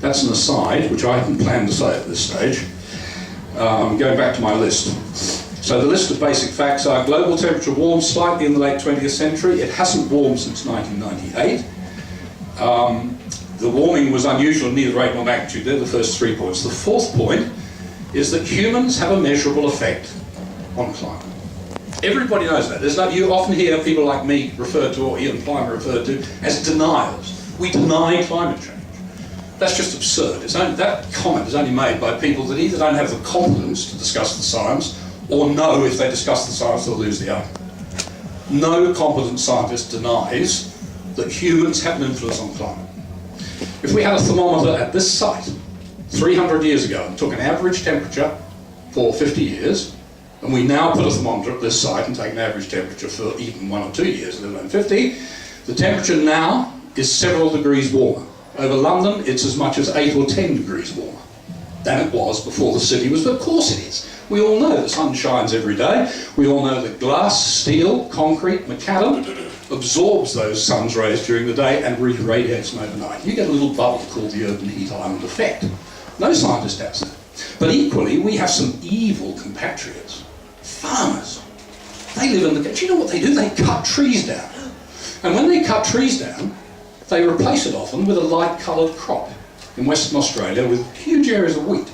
That's an aside, which I hadn't planned to say at this stage. Going back to my list. So the list of basic facts are: global temperature warmed slightly in the late 20th century. It hasn't warmed since 1998. The warming was unusual in neither rate nor magnitude. They're the first 3 points. The fourth point is that humans have a measurable effect on climate. Everybody knows that. You often hear people like me referred to, or Ian Plimer referred to, as deniers. We deny climate change. That's just absurd. That comment is only made by people that either don't have the competence to discuss the science, or know if they discuss the science they'll lose the argument. No competent scientist denies that humans have an influence on climate. If we had a thermometer at this site 300 years ago and took an average temperature for 50 years, and we now put a thermometer at this site and take an average temperature for even 1 or 2 years, let alone 50, the temperature now is several degrees warmer. Over London, it's as much as 8 or 10 degrees warmer than it was before the city was. But of course it is. We all know the sun shines every day. We all know that glass, steel, concrete, macadam absorbs those sun's rays during the day and re-radiates them overnight. You get a little bubble called the urban heat island effect. No scientist does that. But equally, we have some evil compatriots. Farmers. They live in the... Do you know what they do? They cut trees down. And when they cut trees down, they replace it often with a light-coloured crop. In Western Australia, with huge areas of wheat.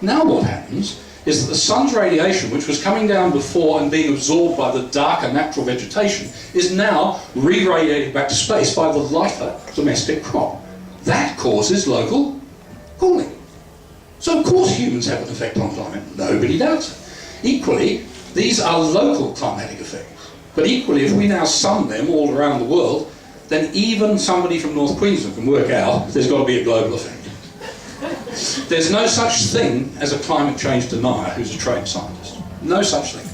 Now what happens is that the sun's radiation, which was coming down before and being absorbed by the darker natural vegetation, is now re-radiated back to space by the lighter domestic crop. That causes local cooling. So of course humans have an effect on climate. Nobody doubts it. Equally, these are local climatic effects. But equally, if we now sum them all around the world, then even somebody from North Queensland can work out there's got to be a global effect. There's no such thing as a climate change denier who's a trained scientist. No such thing.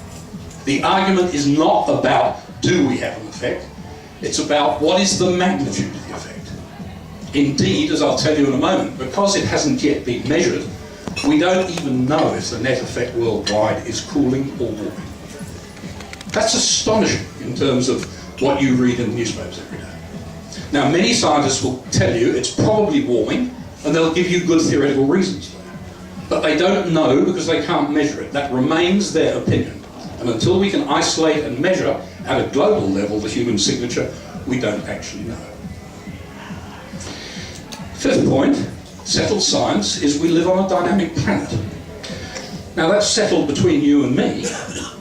The argument is not about do we have an effect, it's about what is the magnitude of the effect. Indeed, as I'll tell you in a moment, because it hasn't yet been measured, we don't even know if the net effect worldwide is cooling or warming. That's astonishing in terms of what you read in the newspapers every day. Now, many scientists will tell you it's probably warming, and they'll give you good theoretical reasons for that. But they don't know because they can't measure it. That remains their opinion. And until we can isolate and measure at a global level the human signature, we don't actually know. Fifth point, settled science, is we live on a dynamic planet. Now that's settled between you and me,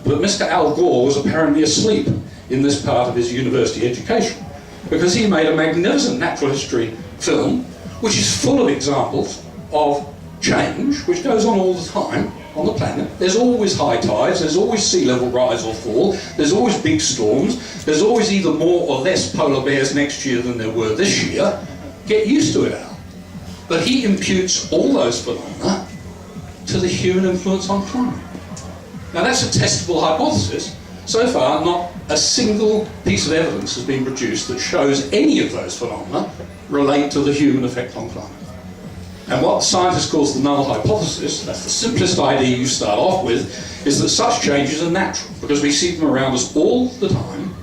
but Mr. Al Gore was apparently asleep in this part of his university education, because he made a magnificent natural history film which is full of examples of change, which goes on all the time on the planet. There's always high tides, there's always sea level rise or fall, there's always big storms, there's always either more or less polar bears next year than there were this year. Get used to it, Al. But he imputes all those phenomena to the human influence on climate. Now that's a testable hypothesis. So far, not a single piece of evidence has been produced that shows any of those phenomena relate to the human effect on climate. And what scientists call the null hypothesis, that's the simplest idea you start off with, is that such changes are natural, because we see them around us all the time,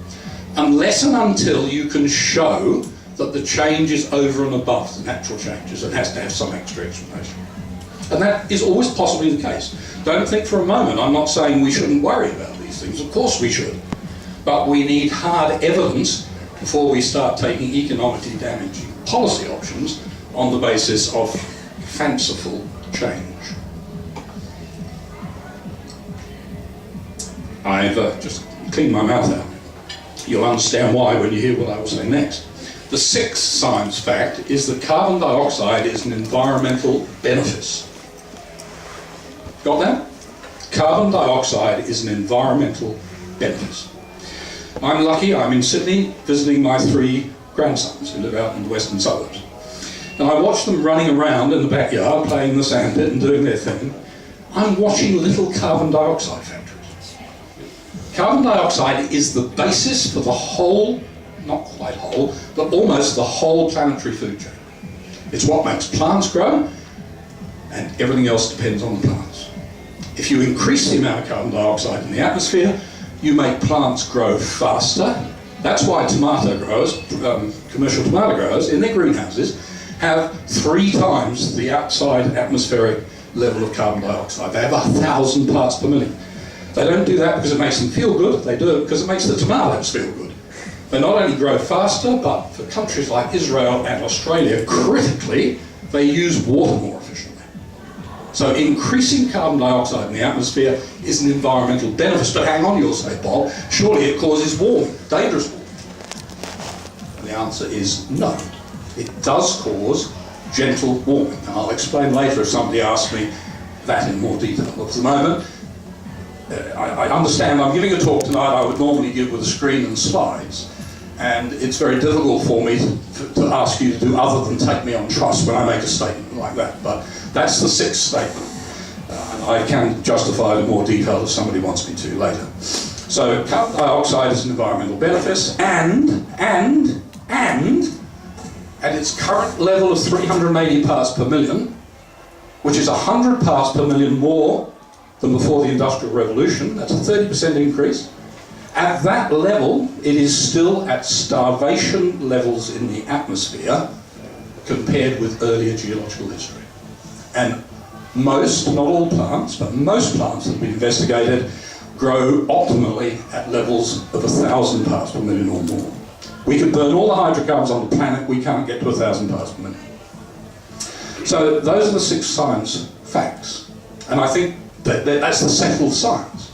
unless and until you can show that the change is over and above the natural changes and has to have some extra explanation. And that is always possibly the case. Don't think for a moment I'm not saying we shouldn't worry about these things. Of course we should. But we need hard evidence before we start taking economically damaging policy options on the basis of fanciful change. I've just cleaned my mouth out. You'll understand why when you hear what I will say next. The sixth science fact is that carbon dioxide is an environmental benefice. Got that? Carbon dioxide is an environmental benefice. I'm lucky, I'm in Sydney visiting my 3 grandsons who live out in the western suburbs. And I watch them running around in the backyard, playing in the sandpit and doing their thing. I'm watching little carbon dioxide factories. Carbon dioxide is the basis for the whole, not quite whole, but almost the whole planetary food chain. It's what makes plants grow, and everything else depends on the plants. If you increase the amount of carbon dioxide in the atmosphere, you make plants grow faster. That's why tomato growers, commercial tomato growers, in their greenhouses, have 3 times the outside atmospheric level of carbon dioxide. They have 1,000 parts per million. They don't do that because it makes them feel good, they do it because it makes the tomatoes feel good. They not only grow faster, but for countries like Israel and Australia, critically, they use water more efficiently. So increasing carbon dioxide in the atmosphere is an environmental benefit. But hang on, you'll say, Bob, surely it causes warming, dangerous warming. And the answer is no. It does cause gentle warming. And I'll explain later if somebody asks me that in more detail. But for the moment, I understand I'm giving a talk tonight I would normally give with a screen and slides. And it's very difficult for me to ask you to do other than take me on trust when I make a statement like that. But that's the 6th statement. And I can justify it in more detail if somebody wants me to later. So carbon dioxide is an environmental benefit, and at its current level of 380 parts per million, which is 100 parts per million more than before the Industrial Revolution, that's a 30% increase. At that level, it is still at starvation levels in the atmosphere compared with earlier geological history. And most, not all plants, but most plants that have been investigated grow optimally at levels of 1,000 parts per million or more. We can burn all the hydrocarbons on the planet, we can't get to 1,000 parts per million. So those are the 6 science facts. And I think that's the settled science.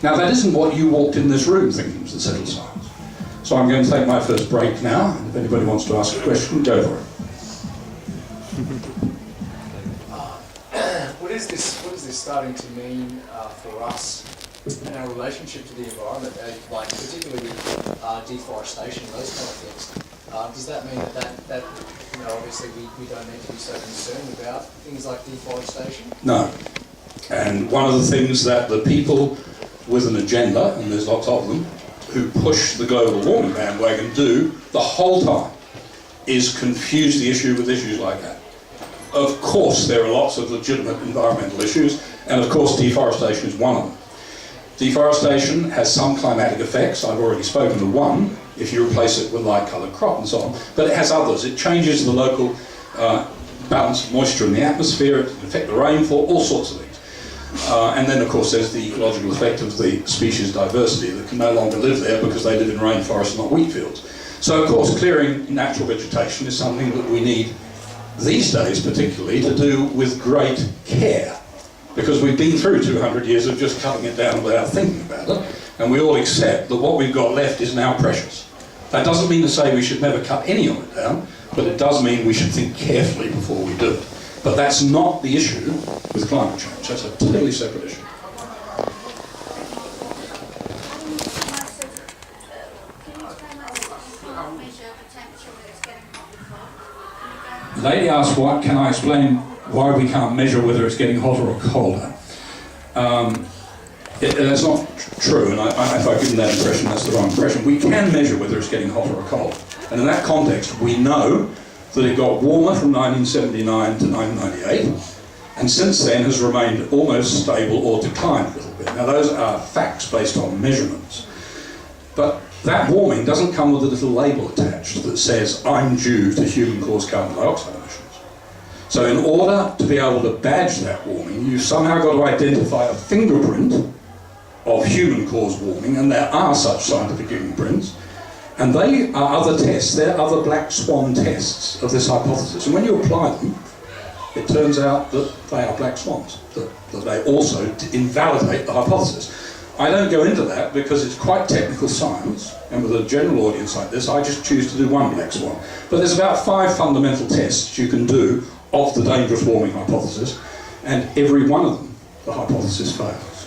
Now that isn't what you walked in this room thinking was the settled science. So I'm going to take my first break now, and if anybody wants to ask a question, go for it. What is this starting to mean for us and our relationship to the environment, like particularly deforestation, those kind of things? Does that mean that you know, obviously we don't need to be so concerned about things like deforestation? No. And one of the things that the people with an agenda, and there's lots of them, who push the global warming bandwagon do the whole time is confuse the issue with issues like that. Of course there are lots of legitimate environmental issues, and of course deforestation is one of them. Deforestation has some climatic effects. I've already spoken of one, if you replace it with light-coloured crop and so on, but it has others. It changes the local balance of moisture in the atmosphere, it can affect the rainfall, all sorts of things. And then of course there's the ecological effect of the species diversity that can no longer live there because they live in rainforests, not wheat fields. So of course clearing natural vegetation is something that we need these days particularly to do with great care, because we've been through 200 years of just cutting it down without thinking about it, and we all accept that what we've got left is now precious. That doesn't mean to say we should never cut any of it down, but it does mean we should think carefully before we do it. But that's not the issue with climate change. That's a totally separate issue. The lady asked, "What can I explain why we can't measure whether it's getting hotter or colder?" That's not true, and if I've given that impression, that's the wrong impression. We can measure whether it's getting hotter or colder. And in that context, we know that it got warmer from 1979 to 1998, and since then has remained almost stable or declined a little bit. Now those are facts based on measurements. But that warming doesn't come with a little label attached that says, I'm due to human-caused carbon dioxide emissions. So in order to be able to badge that warming, you've somehow got to identify a fingerprint of human-caused warming, and there are such scientific fingerprints. And they are other tests, they're other black swan tests of this hypothesis. And when you apply them, it turns out that they are black swans, that they also invalidate the hypothesis. I don't go into that because it's quite technical science, and with a general audience like this, I just choose to do one black swan. But there's about 5 fundamental tests you can do of the dangerous warming hypothesis, and every one of them, the hypothesis fails.